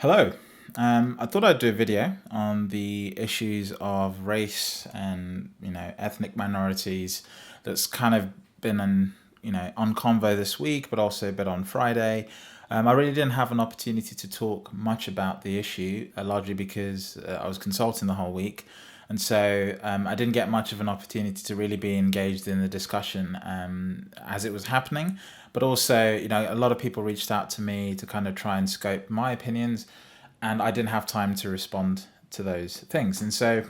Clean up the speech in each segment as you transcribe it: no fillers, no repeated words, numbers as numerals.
Hello. I thought I'd do a video on the issues of race and ethnic minorities. That's kind of been on convo this week, but also a bit on Friday. I really didn't have an opportunity to talk much about the issue, largely because I was consulting the whole week, and so I didn't get much of an opportunity to really be engaged in the discussion as it was happening. But also, a lot of people reached out to me to kind of try and scope my opinions, and I didn't have time to respond to those things. And so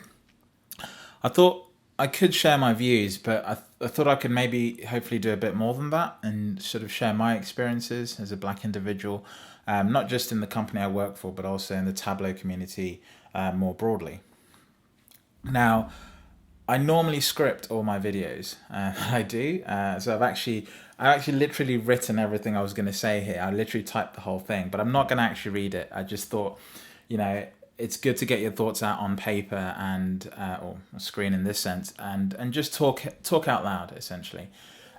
I thought I could share my views, but I thought I could maybe hopefully do a bit more than that and sort of share my experiences as a black individual, not just in the company I work for, but also in the Tableau community more broadly. Now, I normally script all my videos. I do. So I've actually literally written everything I was going to say here. I literally typed the whole thing, but I'm not going to actually read it. I just thought, you know, it's good to get your thoughts out on paper and or a screen in this sense, and just talk out loud essentially.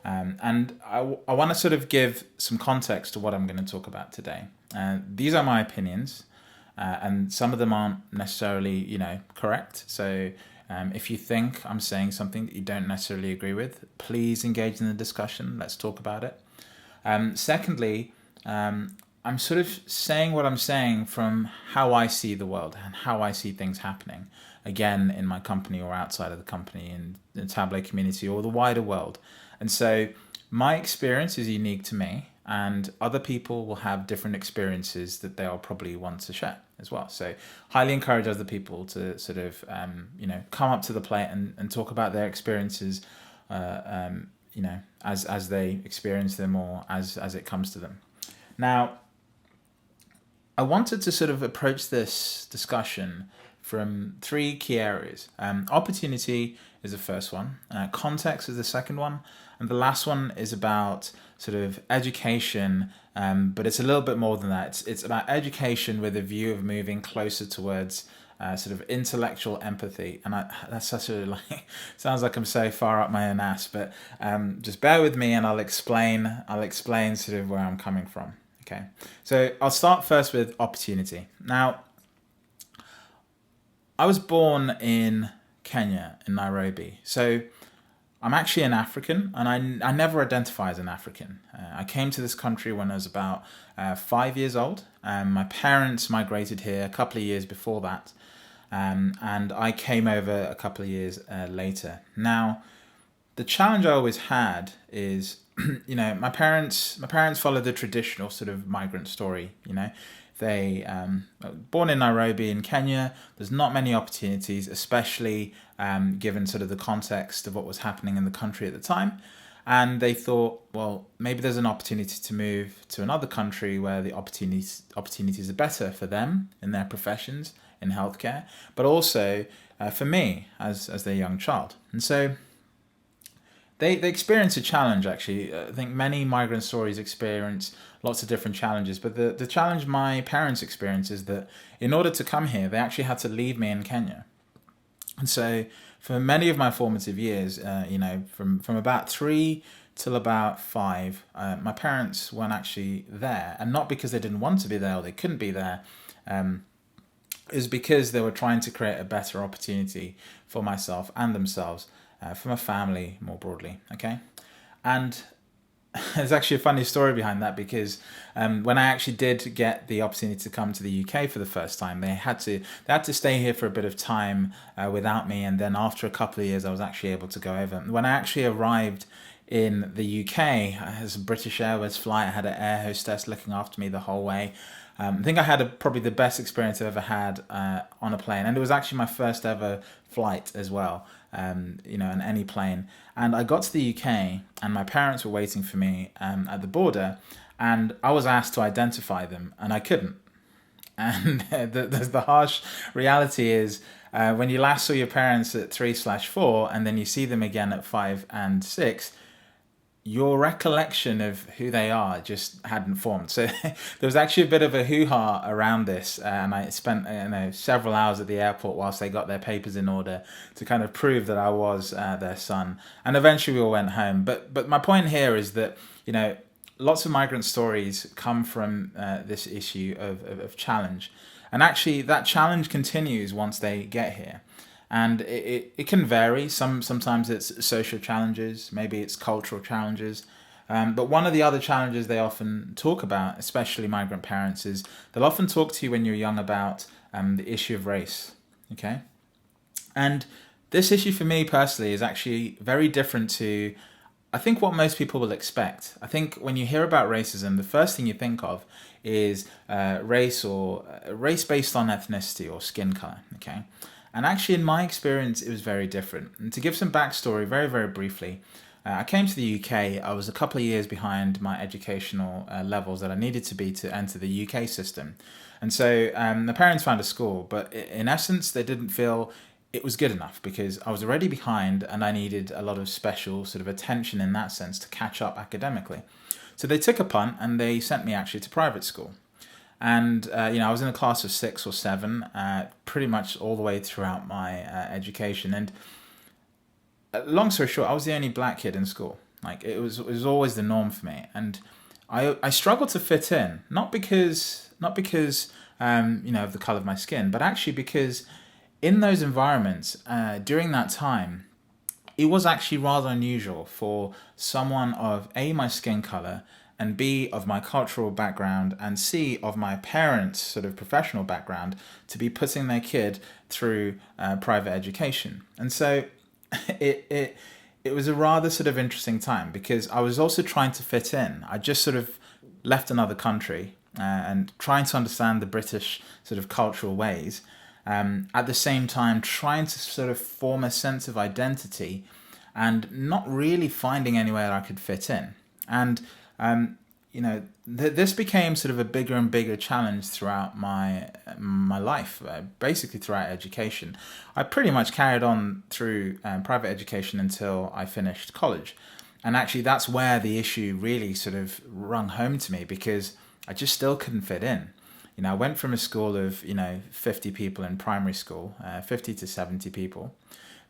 And I want to sort of give some context to what I'm going to talk about today. These are my opinions, and some of them aren't necessarily correct. So if you think I'm saying something that you don't necessarily agree with, please engage in the discussion. Let's talk about it. Secondly, I'm sort of saying what I'm saying from how I see the world and how I see things happening, again, in my company or outside of the company, in the Tableau community or the wider world. And so my experience is unique to me, and other people will have different experiences that they'll probably want to share as well. So highly encourage other people to sort of, come up to the plate and talk about their experiences, as they experience them or as it comes to them. Now, I wanted to sort of approach this discussion from three key areas. Opportunity is the first one, context is the second one, and the last one is about sort of education, but it's a little bit more than that. It's about education with a view of moving closer towards sort of intellectual empathy. And that's such a sounds like I'm so far up my own ass, but just bear with me and I'll explain sort of where I'm coming from. Okay, so I'll start first with opportunity. Now, I was born in Kenya, in Nairobi. So I'm actually an African, and I never identify as an African. I came to this country when I was about 5 years old. My parents migrated here a couple of years before that, and I came over a couple of years later. Now, the challenge I always had is, my parents followed the traditional sort of migrant story. They born in Nairobi in Kenya. There's not many opportunities, especially given sort of the context of what was happening in the country at the time. And they thought, well, maybe there's an opportunity to move to another country where the opportunities are better for them in their professions, in healthcare, but also for me as their young child. And so they experience a challenge, actually. I think many migrant stories experience lots of different challenges, but the challenge my parents experience is that in order to come here, they actually had to leave me in Kenya. And so for many of my formative years, from about 3 till about 5, my parents weren't actually there. And not because they didn't want to be there or they couldn't be there, is because they were trying to create a better opportunity for myself and themselves, from a family more broadly. Okay, and there's actually a funny story behind that, because when I actually did get the opportunity to come to the UK for the first time, they had to stay here for a bit of time without me, and then after a couple of years, I was actually able to go over. When I actually arrived in the UK, as a British Airways flight, I had an air hostess looking after me the whole way. I think I had probably the best experience I've ever had on a plane, and it was actually my first ever flight as well, on any plane. And I got to the UK, and my parents were waiting for me at the border, and I was asked to identify them, and I couldn't. And the harsh reality is, when you last saw your parents at 3/4, and then you see them again at 5 and 6, your recollection of who they are just hadn't formed. So there was actually a bit of a hoo-ha around this, and I spent several hours at the airport whilst they got their papers in order to kind of prove that I was their son. And eventually we all went home. But my point here is that lots of migrant stories come from this issue of challenge. And actually, that challenge continues once they get here. And it can vary. Sometimes it's social challenges, maybe it's cultural challenges. But one of the other challenges they often talk about, especially migrant parents, is they'll often talk to you when you're young about the issue of race. Okay? And this issue for me personally is actually very different to, I think, what most people will expect. I think when you hear about racism, the first thing you think of is race or race based on ethnicity or skin color. Okay? And actually, in my experience, it was very different. And to give some backstory very, very briefly, I came to the UK. I was a couple of years behind my educational levels that I needed to be to enter the UK system. And so the parents found a school, but in essence, they didn't feel it was good enough because I was already behind and I needed a lot of special sort of attention in that sense to catch up academically. So they took a punt and they sent me actually to private school. And, I was in a class of 6 or 7, pretty much all the way throughout my education. And long story short, I was the only black kid in school. Like it was always the norm for me. And I struggled to fit in, not because of the color of my skin, but actually because in those environments, during that time, it was actually rather unusual for someone of A, my skin color, and B, of my cultural background, and C, of my parents' sort of professional background, to be putting their kid through private education. And so it was a rather sort of interesting time because I was also trying to fit in. I just sort of left another country and trying to understand the British sort of cultural ways. At the same time, trying to sort of form a sense of identity and not really finding anywhere I could fit in. And this became sort of a bigger and bigger challenge throughout my life, basically throughout education. I pretty much carried on through private education until I finished college. And actually, that's where the issue really sort of rung home to me because I just still couldn't fit in. I went from a school of, 50 people in primary school, 50 to 70 people.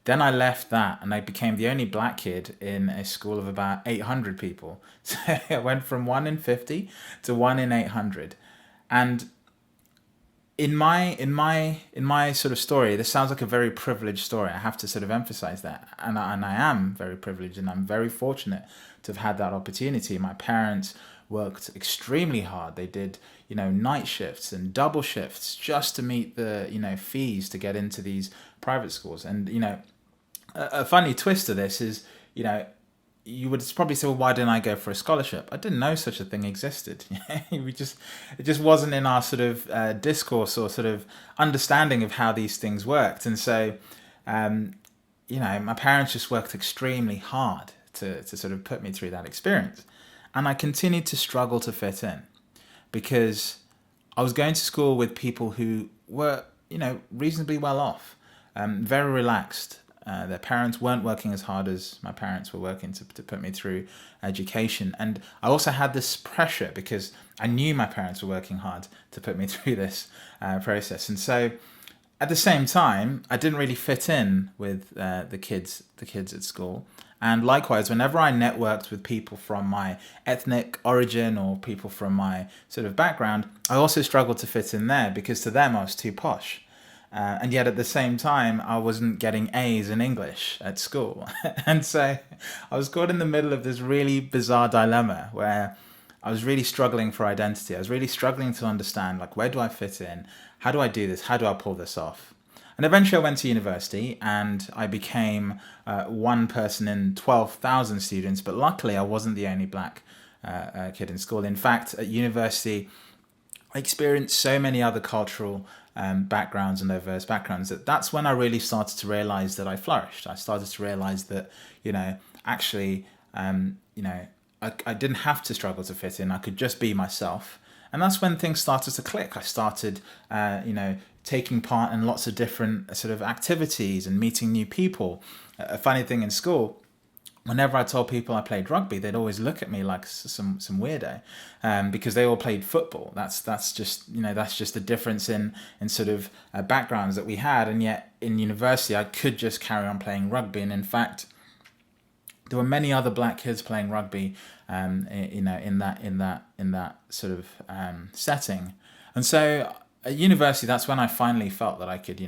Then I left that and I became the only black kid in a school of about 800 people. So I went from 1 in 50 to 1 in 800. And in my sort of story, this sounds like a very privileged story. I have to sort of emphasize that. And I am very privileged and I'm very fortunate to have had that opportunity. My parents worked extremely hard. They did, night shifts and double shifts just to meet the, fees to get into these private schools. And, a funny twist to this is, you would probably say, well, why didn't I go for a scholarship? I didn't know such a thing existed. It just wasn't in our sort of discourse or sort of understanding of how these things worked. And so, my parents just worked extremely hard to sort of put me through that experience. And I continued to struggle to fit in because I was going to school with people who were, reasonably well off, very relaxed. Their parents weren't working as hard as my parents were working to put me through education. And I also had this pressure because I knew my parents were working hard to put me through this process. And so at the same time, I didn't really fit in with the kids at school. And likewise, whenever I networked with people from my ethnic origin or people from my sort of background, I also struggled to fit in there because to them I was too posh. And yet at the same time, I wasn't getting A's in English at school. And so I was caught in the middle of this really bizarre dilemma where I was really struggling for identity. I was really struggling to understand, like, where do I fit in? How do I do this? How do I pull this off? And eventually I went to university and I became one person in 12,000 students. But luckily, I wasn't the only black kid in school. In fact, at university, I experienced so many other cultural backgrounds and diverse backgrounds that's when I really started to realize that I flourished. I started to realize that, actually, I didn't have to struggle to fit in. I could just be myself. And that's when things started to click. I started, taking part in lots of different sort of activities and meeting new people. A funny thing in school, whenever I told people I played rugby, they'd always look at me like some weirdo, because they all played football. That's just the difference in sort of backgrounds that we had. And yet in university, I could just carry on playing rugby. And in fact, there were many other black kids playing rugby, in that sort of setting. And so at university, that's when I finally felt that I could,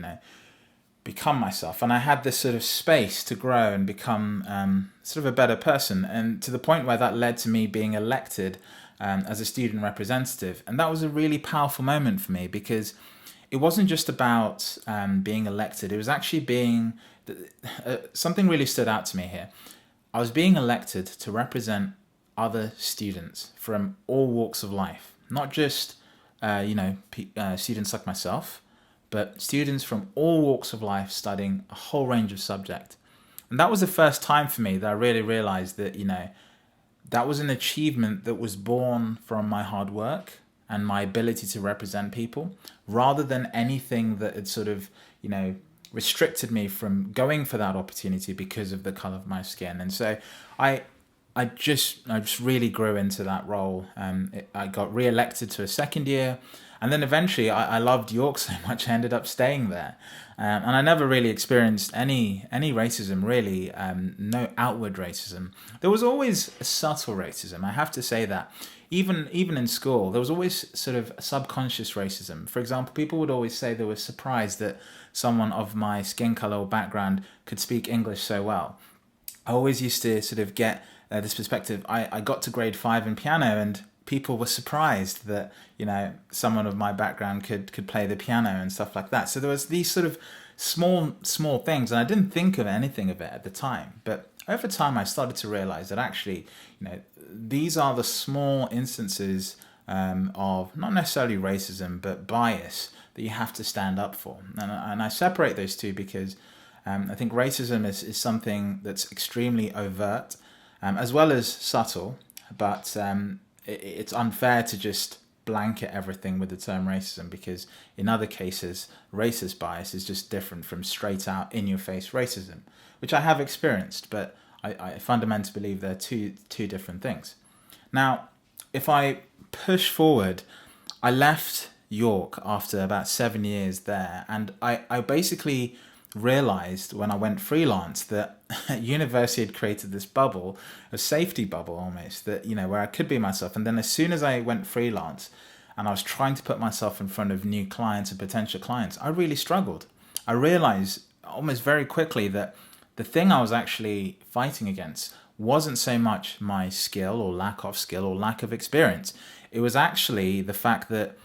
become myself, and I had this sort of space to grow and become sort of a better person, and to the point where that led to me being elected as a student representative. And that was a really powerful moment for me, because it wasn't just about being elected. It was actually being something really stood out to me here. I was being elected to represent other students from all walks of life, not just students like myself, but students from all walks of life studying a whole range of subjects. And that was the first time for me that I really realized that, that was an achievement that was born from my hard work and my ability to represent people, rather than anything that had sort of, restricted me from going for that opportunity because of the color of my skin. And so I just really grew into that role. I got re-elected to a second year, and then eventually I loved York so much I ended up staying there. And I never really experienced any racism, really, no outward racism. There was always a subtle racism, I have to say that. Even in school, there was always sort of subconscious racism. For example, people would always say they were surprised that someone of my skin color or background could speak English so well. I always used to sort of get this perspective. I got to grade 5 in piano, and people were surprised that someone of my background could play the piano and stuff like that. So there was these sort of small things, and I didn't think of anything of it at the time. But over time, I started to realize that actually, these are the small instances of not necessarily racism, but bias that you have to stand up for. And I separate those two because I think racism is something that's extremely overt, as well as subtle, but it's unfair to just blanket everything with the term racism, because in other cases, racist bias is just different from straight out in your face racism, which I have experienced, but I fundamentally believe they're two different things. Now, if I push forward, I left York after about 7 years there, and I basically realized when I went freelance that university had created this bubble, a safety bubble almost, that where I could be myself. And then as soon as I went freelance and I was trying to put myself in front of new clients and potential clients, I really struggled. I realized almost very quickly that the thing I was actually fighting against wasn't so much my skill or lack of experience. It was actually the fact that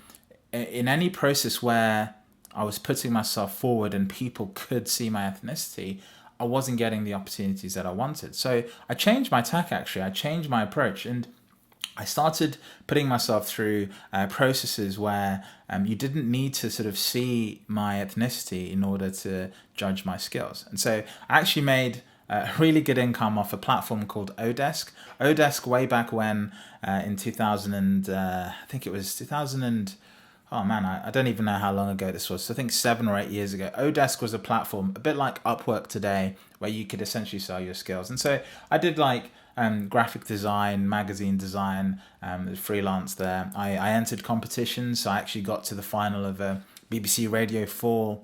in any process where I was putting myself forward and people could see my ethnicity, I wasn't getting the opportunities that I wanted. So I changed my tack, actually. I changed my approach, and I started putting myself through processes where you didn't need to sort of see my ethnicity in order to judge my skills. And so I actually made really good income off a platform called Odesk. Odesk, way back when, in 2000 and I think it was 2000 oh man, I don't even know how long ago this was. So I think 7 or 8 years ago, Odesk was a platform a bit like Upwork today, where you could essentially sell your skills. And so I did like graphic design, magazine design, freelance there. I entered competitions, so I actually got to the final of a BBC Radio 4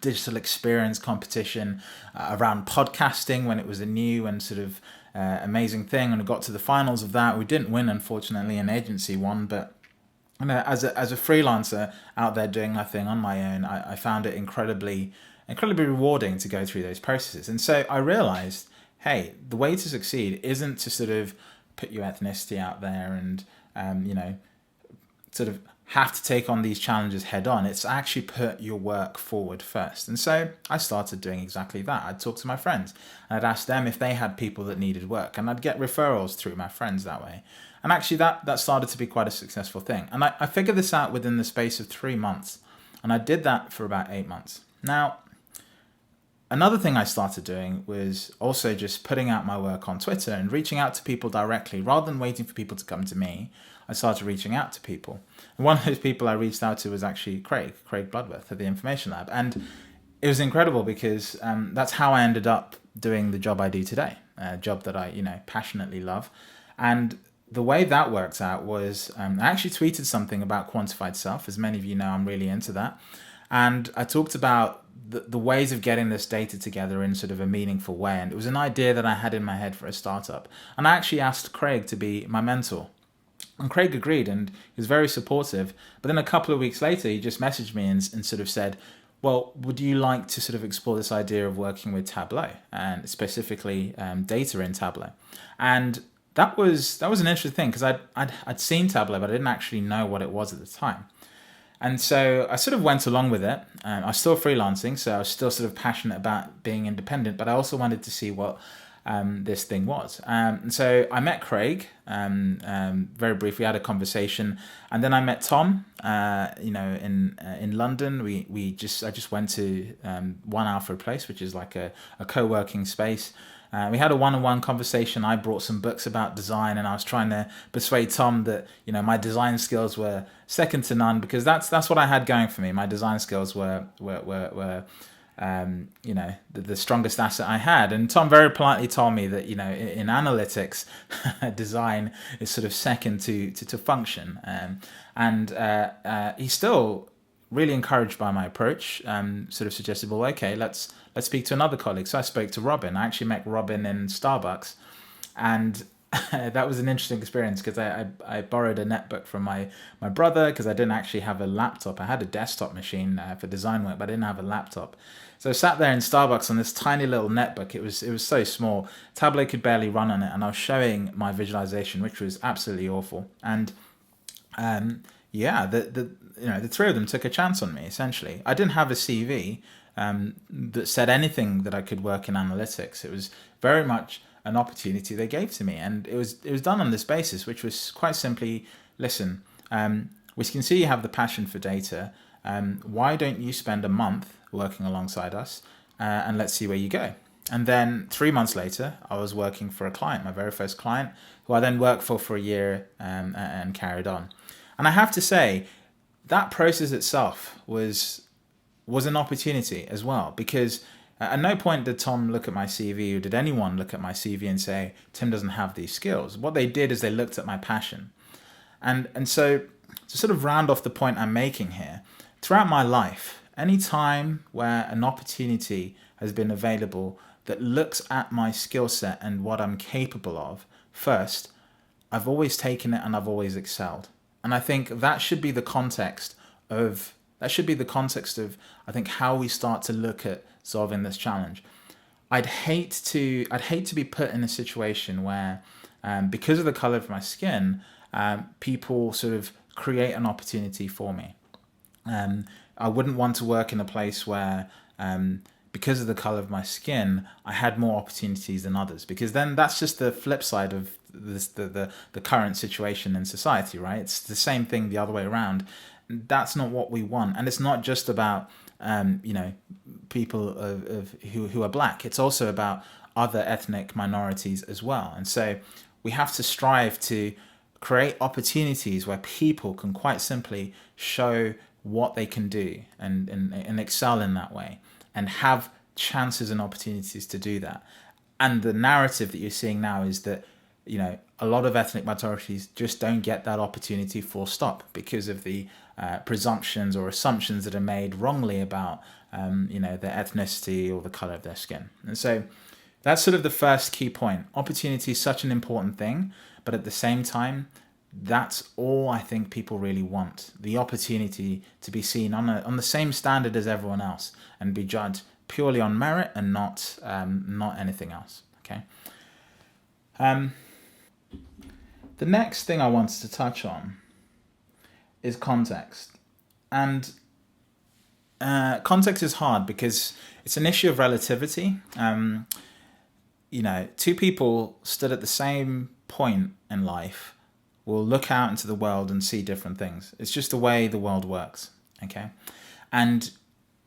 digital experience competition around podcasting when it was a new and sort of amazing thing. And I got to the finals of that. We didn't win, unfortunately. An agency won, but as a freelancer out there doing nothing on my own, I found it incredibly rewarding to go through those processes. And so I realized, hey, the way to succeed isn't to sort of put your ethnicity out there and sort of have to take on these challenges head on. It's actually put your work forward first. And so I started doing exactly that. I'd talk to my friends and I'd ask them if they had people that needed work, and I'd get referrals through my friends that way. And actually that started to be quite a successful thing. And I figured this out within the space of 3 months. And I did that for about 8 months. Now, another thing I started doing was also just putting out my work on Twitter and reaching out to people directly. Rather than waiting for people to come to me, I started reaching out to people. And one of those people I reached out to was actually Craig Bloodworth at the Information Lab. And it was incredible because that's how I ended up doing the job I do today, a job that I passionately love. And the way that worked out was I actually tweeted something about quantified self. As many of you know, I'm really into that. And I talked about the ways of getting this data together in sort of a meaningful way. And it was an idea that I had in my head for a startup. And I actually asked Craig to be my mentor. And Craig agreed, and he was very supportive. But then a couple of weeks later, he just messaged me and sort of said, well, would you like to sort of explore this idea of working with Tableau, and specifically data in Tableau? And that was an interesting thing, because I'd seen Tableau, but I didn't actually know what it was at the time. And so I sort of went along with it. I was still freelancing, so I was still sort of passionate about being independent, but I also wanted to see what this thing was. And so I met Craig very briefly, had a conversation, and then I met Tom. In London, I just went to One Alfred Place, which is like a co-working space. We had a one-on-one conversation. I brought some books about design, and I was trying to persuade Tom that my design skills were second to none, because that's what I had going for me. My design skills were the strongest asset I had. And Tom very politely told me that in analytics, design is sort of second to function. And he's still really encouraged by my approach. Sort of suggested, well, okay, let's speak to another colleague. So I spoke to Robin. I actually met Robin in Starbucks, and that was an interesting experience, because I borrowed a netbook from my brother, because I didn't actually have a laptop. I had a desktop machine for design work, but I didn't have a laptop. So I sat there in Starbucks on this tiny little netbook. It was so small. Tableau could barely run on it, and I was showing my visualization, which was absolutely awful. And the three of them took a chance on me. Essentially, I didn't have a CV that said anything that I could work in analytics. It was very much an opportunity they gave to me, and it was done on this basis, which was quite simply, listen, we can see you have the passion for data. Why don't you spend a month working alongside us, and let's see where you go. And then 3 months later, I was working for a client, my very first client, who I then worked for a year and carried on. And I have to say, that process itself was an opportunity as well, because at no point did Tom look at my CV, or did anyone look at my CV and say, Tim doesn't have these skills. What they did is they looked at my passion. And so, to sort of round off the point I'm making here, throughout my life, any time where an opportunity has been available that looks at my skill set and what I'm capable of first, I've always taken it and I've always excelled. And I think that should be the context of I think how we start to look at solving this challenge. I'd hate to be put in a situation where because of the color of my skin, people sort of create an opportunity for me. I wouldn't want to work in a place where because of the color of my skin, I had more opportunities than others, because then that's just the flip side of the current situation in society, right? It's the same thing the other way around. That's not what we want. And it's not just about people who are black. It's also about other ethnic minorities as well. And so we have to strive to create opportunities where people can quite simply show what they can do and excel in that way, and have chances and opportunities to do that. And the narrative that you're seeing now is that a lot of ethnic minorities just don't get that opportunity, full stop, because of the presumptions or assumptions that are made wrongly about their ethnicity or the color of their skin. And so that's sort of the first key point. Opportunity is such an important thing, but at the same time, that's all I think people really want: the opportunity to be seen on the same standard as everyone else, and be judged purely on merit and not anything else. Okay. The next thing I wanted to touch on is context. And context is hard because it's an issue of relativity. Two people stood at the same point in life will look out into the world and see different things. It's just the way the world works. Okay. And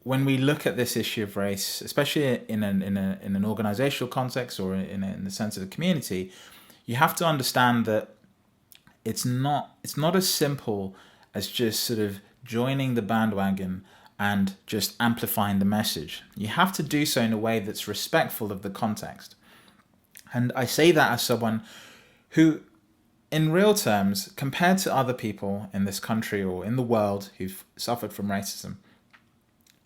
when we look at this issue of race, especially in an organizational context or in the sense of the community, you have to understand that it's not as simple as just sort of joining the bandwagon and just amplifying the message. You have to do so in a way that's respectful of the context. And I say that as someone who, in real terms, compared to other people in this country or in the world who've suffered from racism,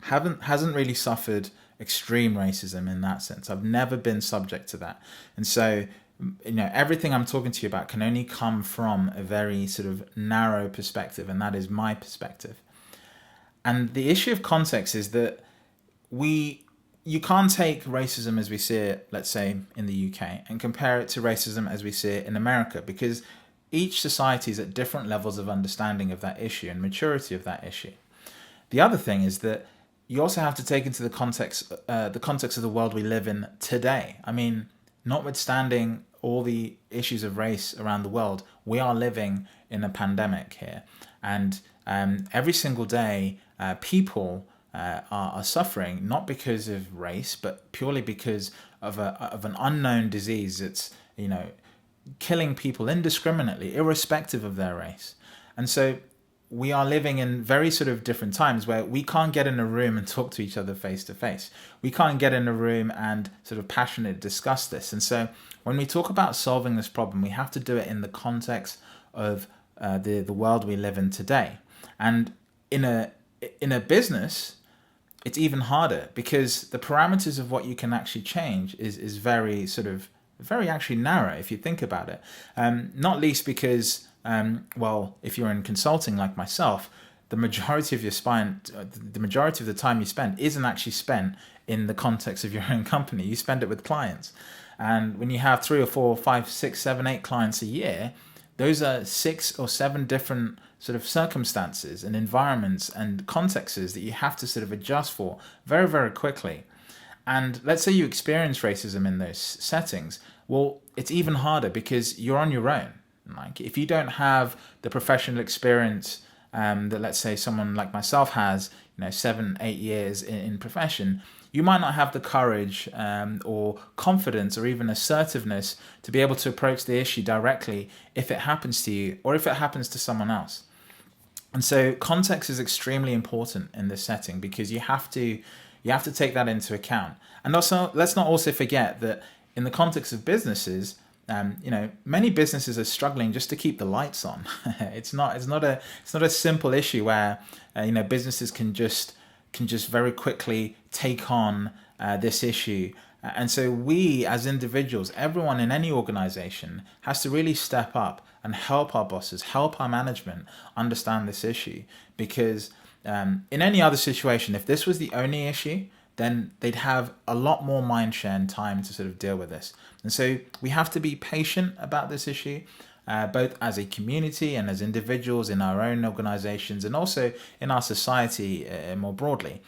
hasn't really suffered extreme racism in that sense. I've never been subject to that. And so, everything I'm talking to you about can only come from a very sort of narrow perspective, and that is my perspective. And the issue of context is that you can't take racism as we see it, let's say, in the UK, and compare it to racism as we see it in America, because each society is at different levels of understanding of that issue and maturity of that issue. The other thing is that you also have to take into the context of the world we live in today. I mean, notwithstanding all the issues of race around the world, we are living in a pandemic here, and every single day, people are suffering not because of race, but purely because of an unknown disease that's killing people indiscriminately, irrespective of their race. And so we are living in very sort of different times where we can't get in a room and talk to each other face to face. We can't get in a room and sort of passionately discuss this. And so when we talk about solving this problem, we have to do it in the context of the world we live in today. And in a business, it's even harder because the parameters of what you can actually change is very sort of very actually narrow if you think about it. Not least because, if you're in consulting like myself, the majority of the time you spend isn't actually spent in the context of your own company. You spend it with clients. And when you have 3 or 4, 5, 6, 7, 8 clients a year, those are 6 or 7 different sort of circumstances and environments and contexts that you have to sort of adjust for very, very quickly. And let's say you experience racism in those settings. Well, it's even harder because you're on your own. Like if you don't have the professional experience that, let's say, someone like myself has, 7, 8 years in profession, you might not have the courage or confidence or even assertiveness to be able to approach the issue directly if it happens to you or if it happens to someone else. And so context is extremely important in this setting because you have to take that into account. And also, let's not also forget that in the context of businesses, many businesses are struggling just to keep the lights on. It's not a simple issue where businesses can just very quickly take on this issue. And so we as individuals, everyone in any organization has to really step up and help our bosses, help our management understand this issue. Because in any other situation, if this was the only issue, then they'd have a lot more mind share and time to sort of deal with this. And so we have to be patient about this issue, both as a community and as individuals in our own organizations and also in our society more broadly.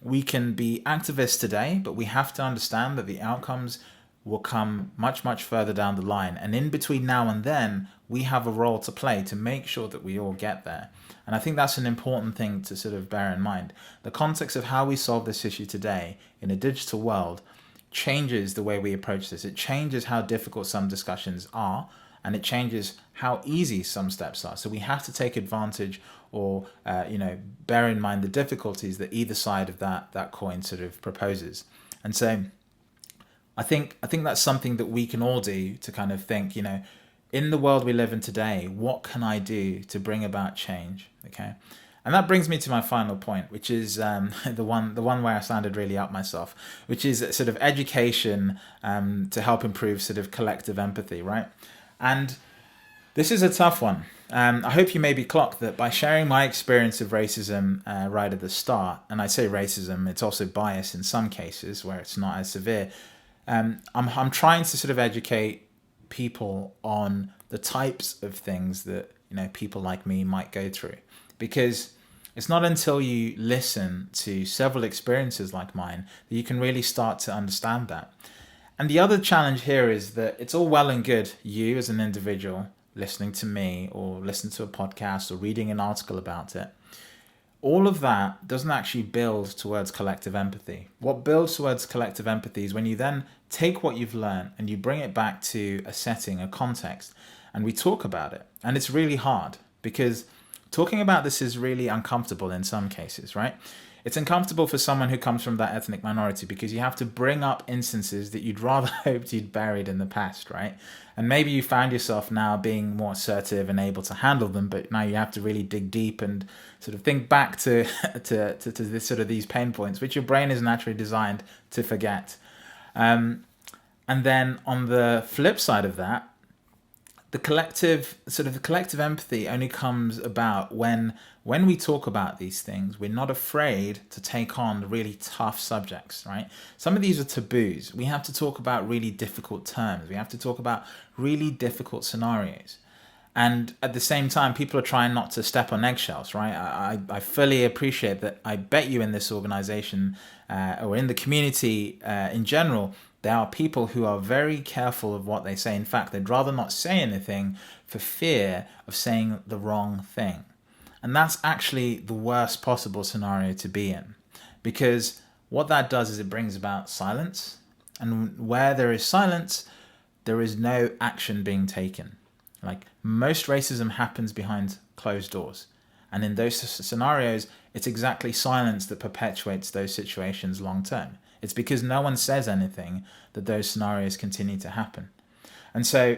We can be activists today, but we have to understand that the outcomes will come much, much further down the line. And in between now and then, we have a role to play to make sure that we all get there. And I think that's an important thing to sort of bear in mind. The context of how we solve this issue today in a digital world changes the way we approach this. It changes how difficult some discussions are, and it changes how easy some steps are. So we have to take advantage or bear in mind the difficulties that either side of that coin sort of proposes. And so I think that's something that we can all do to kind of think, in the world we live in today, what can I do to bring about change? Okay. And that brings me to my final point, which is the one where I sounded really up myself, which is sort of education to help improve sort of collective empathy, right? And this is a tough one. I hope you maybe clocked that by sharing my experience of racism right at the start, and I say racism, it's also bias in some cases where it's not as severe. I'm trying to sort of educate people on the types of things that people like me might go through, because it's not until you listen to several experiences like mine that you can really start to understand that. And the other challenge here is that it's all well and good you as an individual listening to me or listening to a podcast or reading an article about it. All of that doesn't actually build towards collective empathy. What builds towards collective empathy is when you then take what you've learned and you bring it back to a setting, a context, and we talk about it. And it's really hard because talking about this is really uncomfortable in some cases, right? it's uncomfortable for someone who comes from that ethnic minority because you have to bring up instances that you'd rather hoped you'd buried in the past, right? And maybe you found yourself now being more assertive and able to handle them, but now you have to really dig deep and sort of think back to to this sort of these pain points, which your brain is naturally designed to forget. And then on the flip side of that, the collective empathy only comes about when we talk about these things, we're not afraid to take on really tough subjects, right? Some of these are taboos. We have to talk about really difficult terms. We have to talk about really difficult scenarios. And at the same time, people are trying not to step on eggshells, right? I fully appreciate that. I bet you in this organization or in the community in general, there are people who are very careful of what they say. In fact, they'd rather not say anything for fear of saying the wrong thing. And that's actually the worst possible scenario to be in, because what that does is it brings about silence. And where there is silence, there is no action being taken. Like, most racism happens behind closed doors. And in those scenarios, it's exactly silence that perpetuates those situations long term. It's because no one says anything that those scenarios continue to happen. And so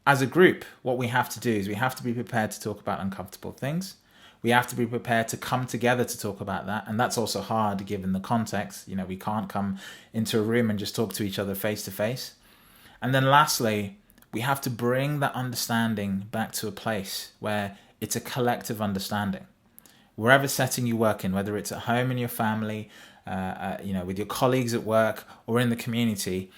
as a group, what we have to do is we have to be prepared to talk about uncomfortable things. We have to be prepared to come together to talk about that. And that's also hard given the context. You know, we can't come into a room and just talk to each other face to face. And then lastly, we have to bring that understanding back to a place where it's a collective understanding. Wherever setting you work in, whether it's at home in your family, with your colleagues at work or in the community,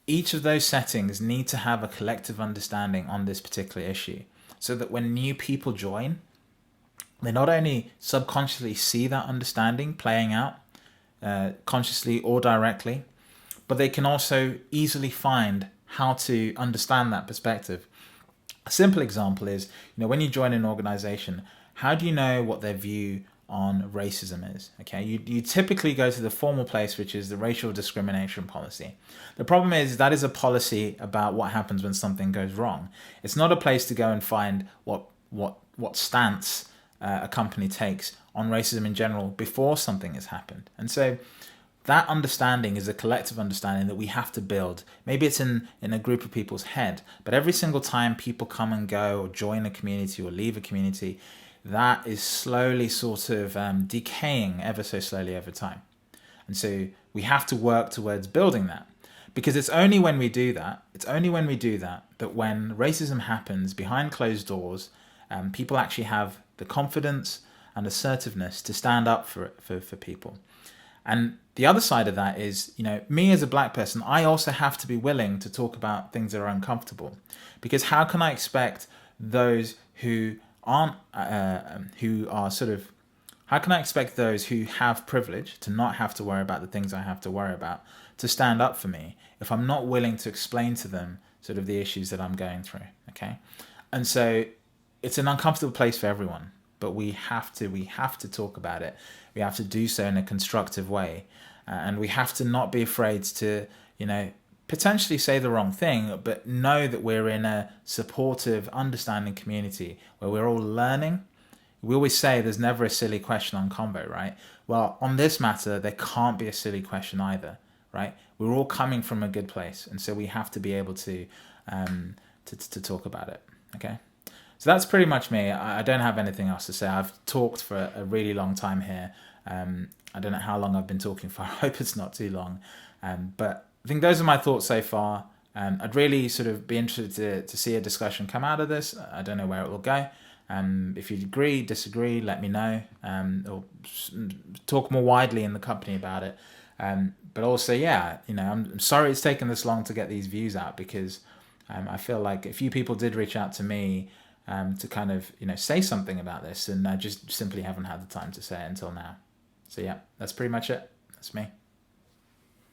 each of those settings need to have a collective understanding on this particular issue, so that when new people join, they not only subconsciously see that understanding playing out, consciously or directly, but they can also easily find how to understand that perspective. A simple example is, when you join an organization, how do you know what their view on racism is? Okay, you typically go to the formal place, which is the racial discrimination policy. The problem is that is a policy about what happens when something goes wrong. It's not a place to go and find what stance a company takes on racism in general before something has happened. And so that understanding is a collective understanding that we have to build. Maybe it's in a group of people's head, but every single time people come and go or join a community or leave a community, that is slowly sort of decaying ever so slowly over time. And so we have to work towards building that, because it's only when we do that, that when racism happens behind closed doors, people actually have the confidence and assertiveness to stand up for people. And the other side of that is, me as a black person, I also have to be willing to talk about things that are uncomfortable, because how can I expect those who aren't, how can I expect those who have privilege to not have to worry about the things I have to worry about to stand up for me if I'm not willing to explain to them sort of the issues that I'm going through, okay? And so it's an uncomfortable place for everyone, but we have to talk about it. We have to do so in a constructive way, and we have to not be afraid to, potentially say the wrong thing, but know that we're in a supportive, understanding community where we're all learning. We always say there's never a silly question on Convo, right? Well, on this matter, there can't be a silly question either, right? We're all coming from a good place, and so we have to be able to talk about it, okay? So that's pretty much me. I don't have anything else to say. I've talked for a really long time here. I don't know how long I've been talking for. I hope it's not too long. But I think those are my thoughts so far. I'd really sort of be interested to see a discussion come out of this. I don't know where it will go. If you agree, disagree, let me know. Or talk more widely in the company about it. But also, I'm sorry it's taken this long to get these views out, because I feel like a few people did reach out to me to kind of, say something about this, and I just simply haven't had the time to say it until now. So yeah, that's pretty much it. That's me.